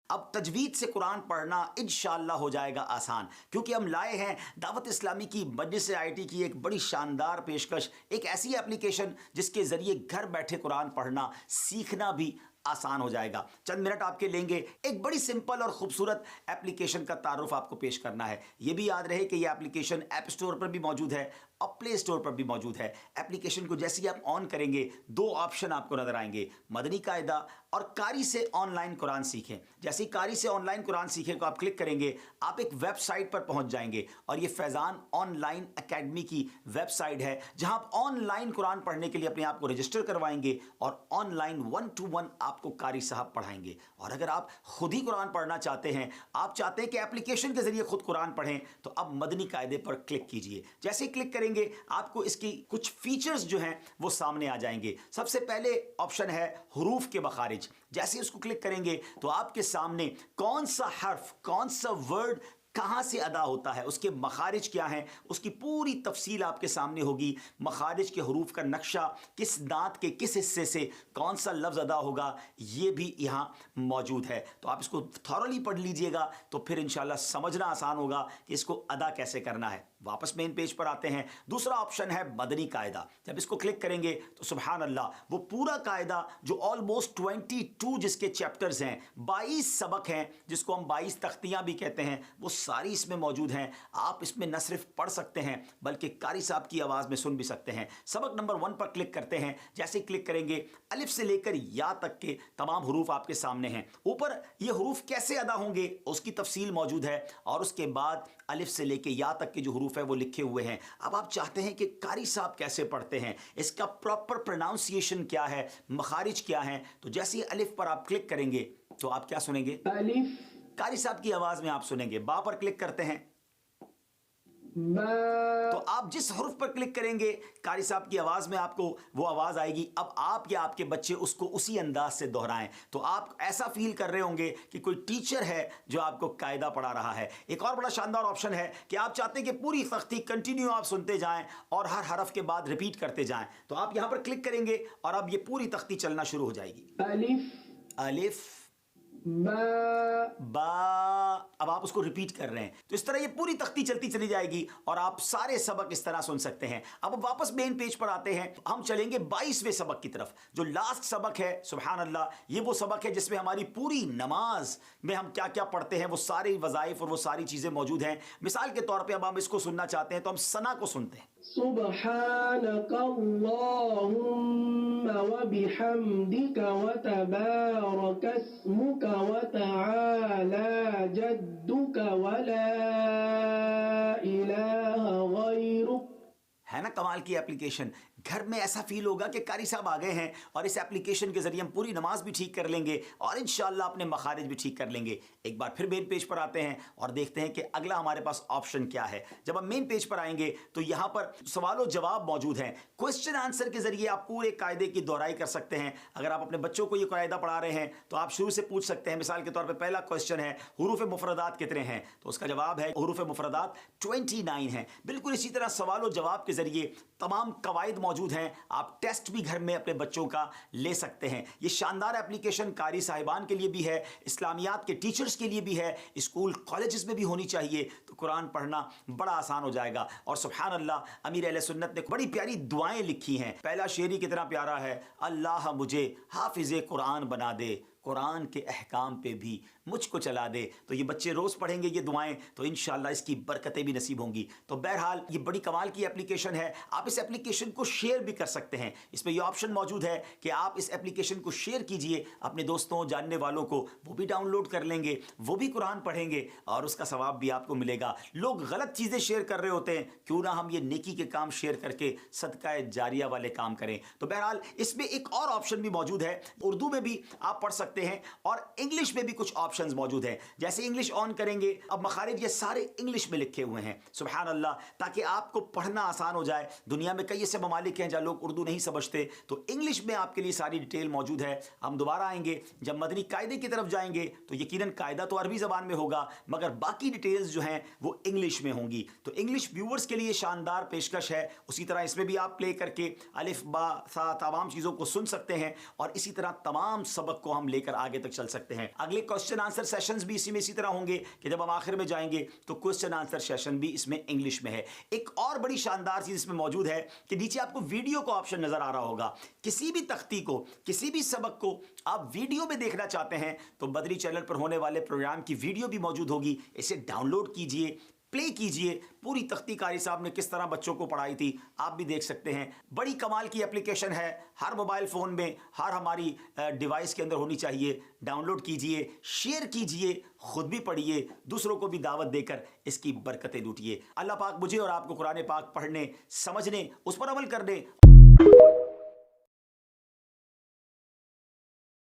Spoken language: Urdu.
اب تجوید سے قرآن پڑھنا انشاءاللہ ہو جائے گا آسان، کیونکہ ہم لائے ہیں دعوت اسلامی کی مجلس IIT کی ایک بڑی شاندار پیشکش، ایک ایسی اپلیکیشن جس کے ذریعے گھر بیٹھے قرآن پڑھنا سیکھنا بھی آسان ہو جائے گا۔ چند منٹ آپ کے لیں گے، ایک بڑی سمپل اور خوبصورت اپلیکیشن کا تعارف آپ کو پیش کرنا ہے۔ یہ بھی یاد رہے کہ یہ اپلیکیشن ایپ سٹور پر بھی موجود ہے اور پلے سٹور پر بھی موجود ہے۔ اپلیکیشن کو جیسے ہی آپ آن کریں گے، دو آپشن آپ کو نظر آئیں گے، مدنی قاعدہ اور قاری سے آن لائن قرآن سیکھیں۔ جیسے ہی قاری سے آن لائن قرآن سیکھیں کو آپ کلک کریں گے، آپ ایک ویب سائٹ پر پہنچ جائیں گے، اور یہ فیضان آن لائن اکیڈمی کی ویب سائٹ ہے جہاں آپ آن لائن قرآن پڑھنے کے لیے اپنے آپ کو رجسٹر کروائیں گے اور آن لائن 1 to 1 آپ کو قاری صاحب پڑھائیں گے۔ اور اگر آپ خود ہی قرآن پڑھنا چاہتے ہیں، آپ چاہتے ہیں کہ اپلیکیشن کے ذریعے خود قرآن پڑھیں، تو اب مدنی قاعدے پر کلک کیجئے۔ جیسے ہی کلک کریں گے، آپ کو اس کی کچھ فیچرز جو ہیں وہ سامنے آ جائیں گے۔ سب سے پہلے آپشن ہے حروف کے مخارج۔ جیسے ہی اس کو کلک کریں گے تو آپ کے سامنے کون سا حرف، کون سا ورڈ کہاں سے ادا ہوتا ہے، اس کے مخارج کیا ہیں، اس کی پوری تفصیل آپ کے سامنے ہوگی۔ مخارج کے حروف کا نقشہ، کس دانت کے کس حصے سے کون سا لفظ ادا ہوگا، یہ بھی یہاں موجود ہے۔ تو آپ اس کو تھورلی پڑھ لیجئے گا تو پھر انشاءاللہ سمجھنا آسان ہوگا کہ اس کو ادا کیسے کرنا ہے۔ واپس مین پیج پر آتے ہیں، دوسرا آپشن ہے مدنی قاعدہ۔ جب اس کو کلک کریں گے تو سبحان اللہ، وہ پورا قاعدہ جو آلموسٹ 22 جس کے چیپٹرز ہیں، 22 سبق ہیں، جس کو ہم 22 تختیاں بھی کہتے ہیں، وہ ساری اس میں موجود ہیں۔ آپ اس میں نہ صرف پڑھ سکتے ہیں بلکہ قاری صاحب کی آواز میں سن بھی سکتے ہیں۔ سبق نمبر 1 پر کلک کرتے ہیں۔ جیسے کلک کریں گے، الف سے لے کر یا تک کے تمام حروف آپ کے سامنے ہیں۔ اوپر یہ حروف کیسے ادا ہوں گے اس کی تفصیل موجود ہے، اور اس کے بعد الف سے لے کے یا تک کے جو حروف ہے وہ لکھے ہوئے ہیں۔ اب آپ چاہتے ہیں کہ قاری صاحب کیسے پڑھتے ہیں، اس کا پراپر پروناؤنسیشن کیا ہے، مخارج کیا ہیں، تو جیسے ہی الف پر آپ کلک کریں گے تو آپ کیا سنیں گے؟ الف قاری صاحب کی آواز میں آپ سنیں گے۔ با پر کلک کرتے ہیں تو آپ جس حرف پر کلک کریں گے قاری صاحب کی آواز میں آپ کو وہ آواز آئے گی۔ اب آپ یا آپ کے بچے اس کو اسی انداز سے دہرائیں تو آپ ایسا فیل کر رہے ہوں گے کہ کوئی ٹیچر ہے جو آپ کو قاعدہ پڑھا رہا ہے۔ ایک اور بڑا شاندار آپشن ہے کہ آپ چاہتے ہیں کہ پوری تختی کنٹینیو آپ سنتے جائیں اور ہر حرف کے بعد ریپیٹ کرتے جائیں، تو آپ یہاں پر کلک کریں گے اور اب یہ پوری تختی چلنا شروع ہو جائے گی۔ الف با، اب آپ اس کو ریپیٹ کر رہے ہیں، تو اس طرح یہ پوری تختی چلتی چلی جائے گی اور آپ سارے سبق اس طرح سن سکتے ہیں۔ اب واپس مین پیج پر آتے ہیں، ہم چلیں گے 22ویں سبق کی طرف، جو لاسٹ سبق ہے۔ سبحان اللہ، یہ وہ سبق ہے جس میں ہماری پوری نماز میں ہم کیا کیا پڑھتے ہیں، وہ سارے وظائف اور وہ ساری چیزیں موجود ہیں۔ مثال کے طور پہ اب ہم اس کو سننا چاہتے ہیں تو ہم ثنا کو سنتے ہیں۔ سبحانک اللہم وبحمدک وتبارک اسمک وتعالی جدک ولا الہ غیرک۔ ہے نا کمال کی اپلیکیشن؟ گھر میں ایسا فیل ہوگا کہ قاری صاحب آ گئے ہیں اور اس اپلیکیشن کے ذریعے ہم پوری نماز بھی ٹھیک کر لیں گے اور انشاءاللہ اپنے مخارج بھی ٹھیک کر لیں گے۔ ایک بار پھر مین پیج پر آتے ہیں اور دیکھتے ہیں کہ اگلا ہمارے پاس آپشن کیا ہے۔ جب ہم مین پیج پر آئیں گے تو یہاں پر سوال و جواب موجود ہیں۔ کوسچن آنسر کے ذریعے آپ پورے قاعدے کی دہرائی کر سکتے ہیں۔ اگر آپ اپنے بچوں کو یہ قاعدہ پڑھا رہے ہیں تو آپ شروع سے پوچھ سکتے ہیں۔ مثال کے طور پہ پہلا کوسچن ہے حروف مفردات کتنے ہیں، تو اس کا جواب ہے حروف مفردات 29 ہیں۔ بالکل اسی طرح سوال و جواب کے ذریعے تمام قواعد موجود ہیں۔ آپ ٹیسٹ بھی گھر میں اپنے بچوں کا لے سکتے ہیں۔ یہ شاندار اپلیکیشن قاری صاحبان کے لیے بھی ہے، اسلامیات کے ٹیچرز کے لیے بھی ہے، اسکول کالجز میں بھی ہونی چاہیے، تو قرآن پڑھنا بڑا آسان ہو جائے گا۔ اور سبحان اللہ، امیر اہل سنت نے بڑی پیاری دعائیں لکھی ہیں۔ پہلا شعر ہی کتنا پیارا ہے، اللہ مجھے حافظ قرآن بنا دے، قرآن کے احکام پہ بھی مجھ کو چلا دے۔ تو یہ بچے روز پڑھیں گے یہ دعائیں تو انشاءاللہ اس کی برکتیں بھی نصیب ہوں گی۔ تو بہرحال یہ بڑی کمال کی اپلیکیشن ہے۔ آپ اس اپلیکیشن کو شیئر بھی کر سکتے ہیں۔ اس میں یہ آپشن موجود ہے کہ آپ اس اپلیکیشن کو شیئر کیجئے اپنے دوستوں جاننے والوں کو، وہ بھی ڈاؤن لوڈ کر لیں گے، وہ بھی قرآن پڑھیں گے اور اس کا ثواب بھی آپ کو ملے گا۔ لوگ غلط چیزیں شیئر کر رہے ہوتے ہیں، کیوں نہ ہم یہ نیکی کے کام شیئر کر کے صدقہ جاریہ والے کام کریں۔ تو بہرحال اس میں ایک اور آپشن بھی موجود ہے، اردو میں بھی آپ پڑھ سکتے ہیں اور انگلش میں بھی کچھ آپشنز موجود ہیں۔ جیسے انگلش آن کریں گے، اب مخارج یہ سارے انگلش میں لکھے ہوئے ہیں۔ سبحان اللہ، تاکہ آپ کو پڑھنا آسان ہو جائے۔ دنیا میں کئی ایسے ممالک ہیں جہاں لوگ اردو نہیں سمجھتے، تو انگلش میں آپ کے لیے ساری ڈیٹیل موجود ہے۔ ہم دوبارہ آئیں گے، جب مدنی قاعدے کی طرف جائیں گے تو یقیناً قاعدہ تو عربی زبان میں ہوگا مگر باقی ڈیٹیلز جو ہیں وہ انگلش میں ہوں گی۔ تو انگلش ویورز کے لیے شاندار پیشکش ہے۔ اسی طرح اس میں بھی آپ پلے کر کے الف با سا تمام چیزوں کو سن سکتے ہیں اور اسی طرح تمام سبق کو ہم لے کر آگے تک چل سکتے ہیں۔ اگلے کوسچن آنسر سیشنز بھی اسی طرح ہوں گے کہ جب ہم آخر میں جائیں گے تو کوسچن آنسر سیشن بھی اس میں انگلش میں ہے. ایک اور بڑی شاندار چیز اس میں موجود ہے کہ نیچے آپ کو ویڈیو کا آپشن نظر آ رہا ہوگا. کسی بھی تختی کو، کسی بھی سبق کو آپ ویڈیو میں دیکھنا چاہتے ہیں تو بدری چینل پر ہونے والے پروگرام کی ویڈیو بھی موجود ہوگی. اسے ڈاؤن لوڈ کیجئے، پلے کیجئے. پوری تختی قاری صاحب نے کس طرح بچوں کو پڑھائی تھی آپ بھی دیکھ سکتے ہیں. بڑی کمال کی اپلیکیشن ہے، ہر موبائل فون میں، ہر ہماری ڈیوائس کے اندر ہونی چاہیے. ڈاؤن لوڈ کیجئے، شیئر کیجئے، خود بھی پڑھیے، دوسروں کو بھی دعوت دے کر اس کی برکتیں لوٹیے. اللہ پاک مجھے اور آپ کو قرآن پاک پڑھنے، سمجھنے، اس پر عمل کرنے